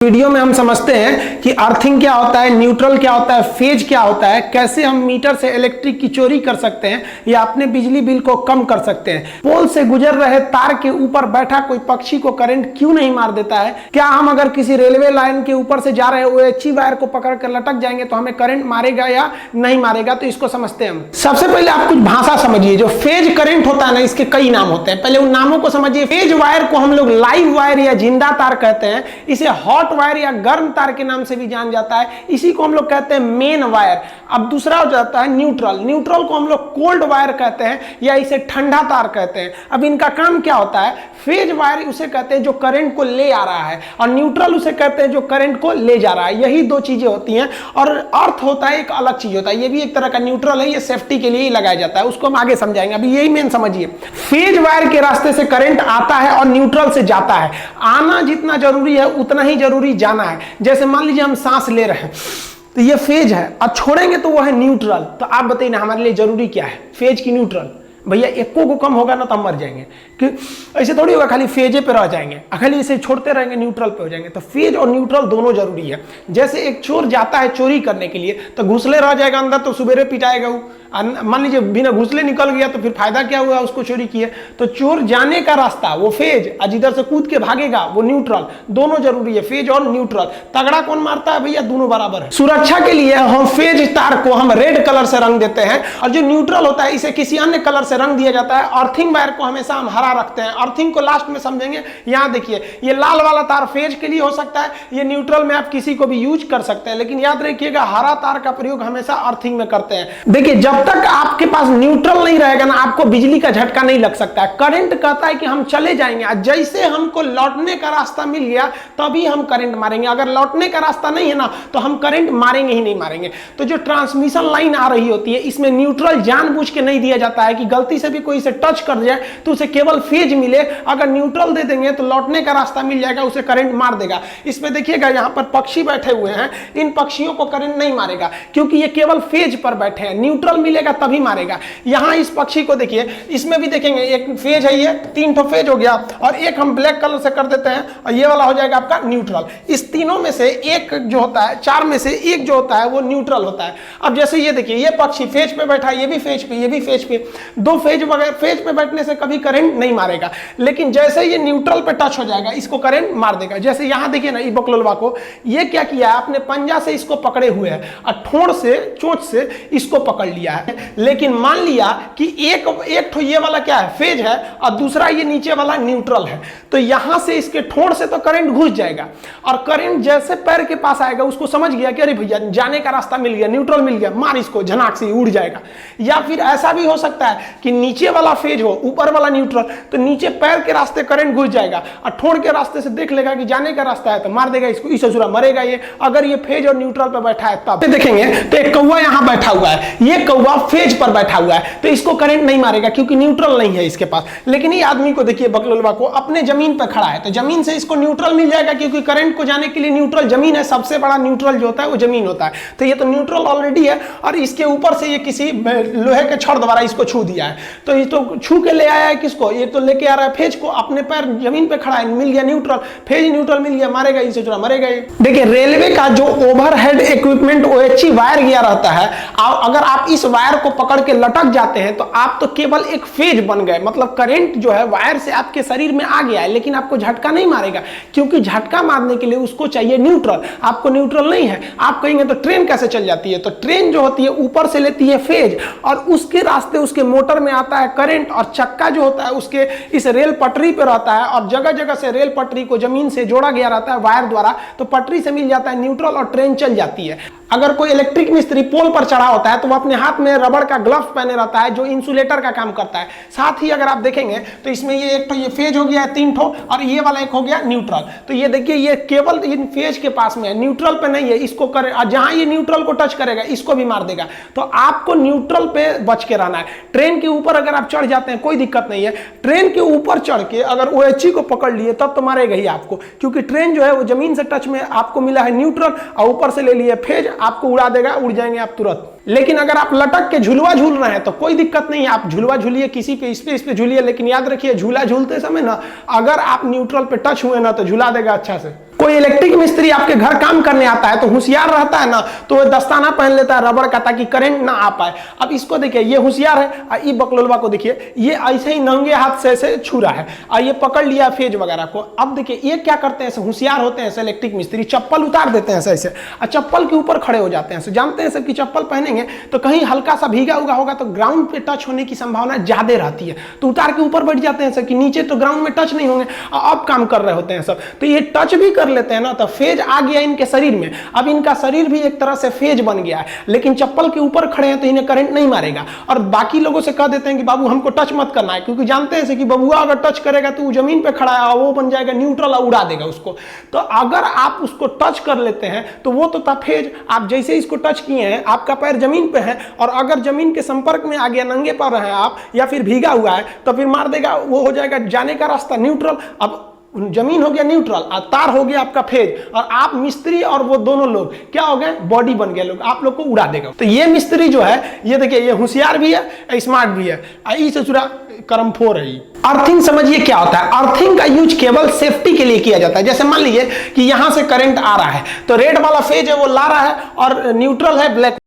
Video में हम समझते हैं कि अर्थिंग क्या होता है, न्यूट्रल क्या होता है, फेज क्या होता है, कैसे हम मीटर से इलेक्ट्रिक की चोरी कर सकते हैं या अपने बिजली बिल को कम कर सकते हैं। पोल से गुजर रहे तार के ऊपर बैठा कोई पक्षी को करंट क्यों नहीं मार देता है। क्या हम अगर किसी रेलवे लाइन के ऊपर से जा रहे OHE वायर को पकड़ कर लटक जाएंगे तो हमें करंट मारेगा या नहीं मारेगा। तो इसको समझते हैं हम। सबसे पहले आप कुछ भाषा समझिए। जो फेज करंट होता है ना, इसके कई नाम होते हैं, पहले उन नामों को समझिए। फेज वायर को हम लोग लाइव वायर या जिंदा तार कहते हैं। इसे हॉट वायर या गर्म तार के नाम से भी जान जाता है। इसी को हम लोग कहते हैं मेन वायर। अब दूसरा हो जाता है न्यूट्रल। न्यूट्रल को हम लोग कोल्ड वायर कहते हैं या इसे ठंडा तार कहते हैं। अब इनका काम क्या होता है। फेज वायर उसे कहते हैं जो करंट को ले आ रहा है, और न्यूट्रल उसे कहते हैं जो करंट को ले जा रहा है। यही दो चीजें होती हैं। और अर्थ होता है एक अलग चीज होता है। ये भी एक तरह का न्यूट्रल है, ये सेफ्टी के लिए ही लगाया जाता है। उसको हम आगे समझाएंगे। अभी यही मेन समझिए। फेज वायर के रास्ते से करंट आता है और न्यूट्रल से जाता है। आना जितना जरूरी है उतना ही जरूरी जाना है। जैसे मान लीजिए हम सांस ले रहे हैं तो ये फेज है, और छोड़ेंगे तो वो है न्यूट्रल। तो आप बताइए ना, हमारे लिए जरूरी क्या है, फेज की न्यूट्रल। भैया एको को कम होगा ना तो हम मर जाएंगे। कि ऐसे थोड़ी होगा खाली फेजे पे रह जाएंगे, खाली इसे छोड़ते रहेंगे न्यूट्रल पे हो जाएंगे। तो फेज और न्यूट्रल दोनों जरूरी है। जैसे एक चोर जाता है चोरी करने के लिए तो घुसले रह जाएगा अंदर तो सुबेरे पिटाएगा वो। मान लीजिए बिना घुसले निकल गया तो फिर फायदा क्या हुआ, उसको चोरी किए। तो चोर जाने का रास्ता वो फेज, और जिधर से कूद के भागेगा वो न्यूट्रल। दोनों जरूरी है, फेज और न्यूट्रल। तगड़ा कौन मारता है भैया, दोनों बराबर है। सुरक्षा के लिए हम फेज तार को हम रेड कलर से रंग देते हैं, और जो न्यूट्रल होता है इसे किसी अन्य कलर से रंग दिया जाता है। अर्थिंग वायर को हमेशा हम हरा रखते हैं। अर्थिंग को लास्ट में समझेंगे। यहाँ देखिए, ये लाल वाला तार फेज के लिए हो सकता है, ये न्यूट्रल में आप किसी को भी यूज कर सकते हैं, लेकिन याद रखिएगा हरा तार का प्रयोग हमेशा अर्थिंग में करते हैं। देखिए, जब तक आपके पास न्यूट्रल नहीं रहेगा ना, आपको बिजली का झटका नहीं लग सकता है। करंट कहता है कि हम चले जाएंगे, जैसे हमको लौटने का रास्ता मिल गया तभी हम करंट मारेंगे। अगर लौटने का रास्ता नहीं है ना तो हम करंट मारेंगे ही नहीं मारेंगे। तो जो ट्रांसमिशन लाइन आ रही होती है इसमें न्यूट्रल जानबूझ के नहीं दिया जाता है कि गलती से भी कोई इसे टच कर जाए तो उसे केवल फेज मिले। अगर न्यूट्रल दे देंगे तो लौटने का रास्ता मिल जाएगा, उसे करंट मार देगा। इसमें देखिएगा यहाँ पर पक्षी बैठे हुए हैं, इन पक्षियों को करंट नहीं मारेगा क्योंकि ये केवल फेज पर बैठे हैं। न्यूट्रल मिलेगा तभी मारेगा। यहाँ इस पक्षी को देखिए, इसमें भी देखेंगे एक फेज है, ये 3 ठो फेज हो गया, और एक हम ब्लैक कलर से कर देते हैं और ये वाला हो जाएगा आपका न्यूट्रल। इस तीनों में से एक जो होता है, 4 में से एक जो होता है वो न्यूट्रल होता है। अब जैसे ये देखिए, ये पक्षी फेज पे बैठा है, ये भी फेज पे, ये भी फेज पे। दो फेज वगैरह फेज पे बैठने से कभी करंट नहीं मारेगा, लेकिन जैसे ये न्यूट्रल पे टच हो जाएगा इसको करंट मार देगा। जैसे यहाँ देखिए ना, ये बकलोलवा को ये क्या किया है, अपने पंजा से इसको पकड़े हुए है और ठोड़ से, चोंच से इसको पकड़ लिया है। लेकिन मान लिया कि एक ठो ये वाला क्या है, फेज है, और दूसरा ये नीचे वाला न्यूट्रल है। तो यहां से इसके ठोड़ से तो करंट घुस जाएगा, और करंट जैसे पैर के पास आएगा उसको समझ गया कि अरे भैया जाने का रास्ता मिल गया, न्यूट्रल मिल गया, मार इसको, झनाक से उड़ जाएगा। या फिर ऐसा भी हो सकता है कि नीचे वाला फेज हो, ऊपर वाला न्यूट्रल, तो नीचे पैर के रास्ते करंट घुस जाएगा, और ठोड़ के रास्ते से देख लेगा कि जाने का रास्ता है तो मार देगा इसको, इस ससुरा मरेगा ये। अगर ये फेज और न्यूट्रल पर बैठा है तब देखेंगे तो एक कौवा यहां बैठा हुआ है, ये कौवा फेज पर बैठा हुआ है, तो इसको करंट नहीं मारेगा क्योंकि न्यूट्रल नहीं है इसके पास। लेकिन ये आदमी को देखिए, बकलोलवा को, अपने जमीन पर खड़ा है तो जमीन से इसको न्यूट्रल मिल जाएगा क्योंकि करंट को जाने के लिए न्यूट्रल जमीन है। सबसे बड़ा न्यूट्रल जो होता है वो जमीन होता है। तो ये तो न्यूट्रल ऑलरेडी है, और इसके ऊपर से ये किसी लोहे के छड़ द्वारा इसको छू दिया है। तो ये तो छू के ले आया है किसको, ये तो लेके आ रहा है फेज को। अपने पैर जमीन पे खड़ा है, मिल गया न्यूट्रल, फेज न्यूट्रल मिल गया, मारेगा इसे, चुरा मरेगा ये। देखिए, रेलवे का जो ओवरहेड इक्विपमेंट OHE वायर गया रहता है, अगर आप इस वायर को पकड़ के लटक जाते हैं तो आप तो केवल एक फेज बन गए। मतलब करंट जो है वायर से आपके शरीर में आ गया है, लेकिन आपको झटका नहीं मारेगा क्योंकि झटका मारने के लिए उसको चाहिए न्यूट्रल। आपको न्यूट्रल नहीं है। आप कहेंगे तो ट्रेन कैसे चल जाती है, तो ट्रेन जो होती है ऊपर से लेती है फेज, और उसके रास्ते उसके मोटर में आता है करंट, और चक्का जो होता है उसके इस रेल पटरी पे रहता है, और जगह जगह से रेल पटरी को जमीन से जोड़ा गया रहता है वायर द्वारा, तो पटरी से मिल जाता है न्यूट्रल और ट्रेन चल जाती है। अगर कोई इलेक्ट्रिक मिस्त्री पोल पर चढ़ा होता है तो वो अपने हाथ में रबड़ का ग्लव्स पहने रहता है जो इंसुलेटर का काम करता है। साथ ही अगर आप देखेंगे तो इसमें ये एक तो ये फेज हो गया है 3 ठो, और ये वाला एक हो गया न्यूट्रल। तो ये देखिए, ये केवल इन फेज के पास में है, न्यूट्रल पे नहीं है। इसको करे, जहां ये न्यूट्रल को टच करेगा इसको भी मार देगा। तो आपको न्यूट्रल पे बच के रहना है। ट्रेन के ऊपर अगर आप चढ़ जाते हैं कोई दिक्कत नहीं है। ट्रेन के ऊपर चढ़ के अगर OHE को पकड़ लिए तब तो मारेगा ही आपको, क्योंकि ट्रेन जो है वो जमीन से टच में, आपको मिला है न्यूट्रल और ऊपर से ले लिए फेज, आपको उड़ा देगा, उड़ जाएंगे आप तुरंत। लेकिन अगर आप लटक के झुलवा झूल रहे हैं तो कोई दिक्कत नहीं है, आप झुलवा झूलिए, किसी पे इस पे झूलिए, लेकिन याद रखिए झूला झूलते समय ना अगर आप न्यूट्रल पे टच हुए ना तो झुला देगा अच्छा से। कोई कोई इलेक्ट्रिक मिस्त्री आपके घर काम करने आता है तो होशियार रहता है ना, तो वो दस्ताना पहन लेता है रबड़ का, ताकि करंट ना आ पाए। अब इसको देखिए, ये होशियार है, ये बकलोलवा को देखिए, ये ऐसे ही नंगे हाथ से ऐसे छू रहा है, ये पकड़ लिया फेज वगैरह को। अब देखिए ये क्या करते हैं, होशियार होते हैं ऐसे इलेक्ट्रिक मिस्त्री, चप्पल उतार देते हैं ऐसे और चप्पल के ऊपर खड़े हो जाते हैं। जानते हैं सब कि चप्पल पहनेंगे तो कहीं हल्का सा भीगा हुआ होगा तो ग्राउंड पे टच होने की संभावना ज्यादा रहती है, तो उतार के ऊपर बैठ जाते हैं सब कि नीचे तो ग्राउंड में टच नहीं होंगे। अब काम कर रहे होते हैं सब, तो ये टच भी कर लेते हैं ना, तो फेज आ गया इनके शरीर में। अब इनका शरीर भी एक तरह से फेज बन गया है, लेकिन चप्पल के ऊपर खड़े हैं तो इन्हें करंट नहीं मारेगा। और बाकी लोगों से कह देते हैं कि बाबू हमको टच मत करना है, क्योंकि जानते हैं कि बबुआ अगर टच करेगा तो वो जमीन पे खड़ा है, वो बन जाएगा न्यूट्रल और उड़ा देगा उसको। तो अगर आप उसको टच कर लेते हैं तो वो तो था फेज, आप जैसे इसको टच किए हैं, आपका पैर जमीन पे है और अगर जमीन के संपर्क में आ गया, नंगे पर हैं आप या फिर भीगा हुआ है, तो फिर मार देगा, वो हो जाएगा जाने का रास्ता न्यूट्रल। अब जमीन हो गया न्यूट्रल और तार हो गया आपका फेज, और आप मिस्त्री और वो दोनों लोग क्या हो गए, बॉडी बन गए, लोग आप लोग को उड़ा देगा। तो ये मिस्त्री जो है, ये देखिए ये होशियार भी है, स्मार्ट भी है, इसे पूरा कर्मफोर है। अर्थिंग समझिए क्या होता है। अर्थिंग का यूज केवल सेफ्टी के लिए किया जाता है। जैसे मान लीजिए कि यहां से करंट आ रहा है तो रेड वाला फेज है वो ला रहा है और न्यूट्रल है ब्लैक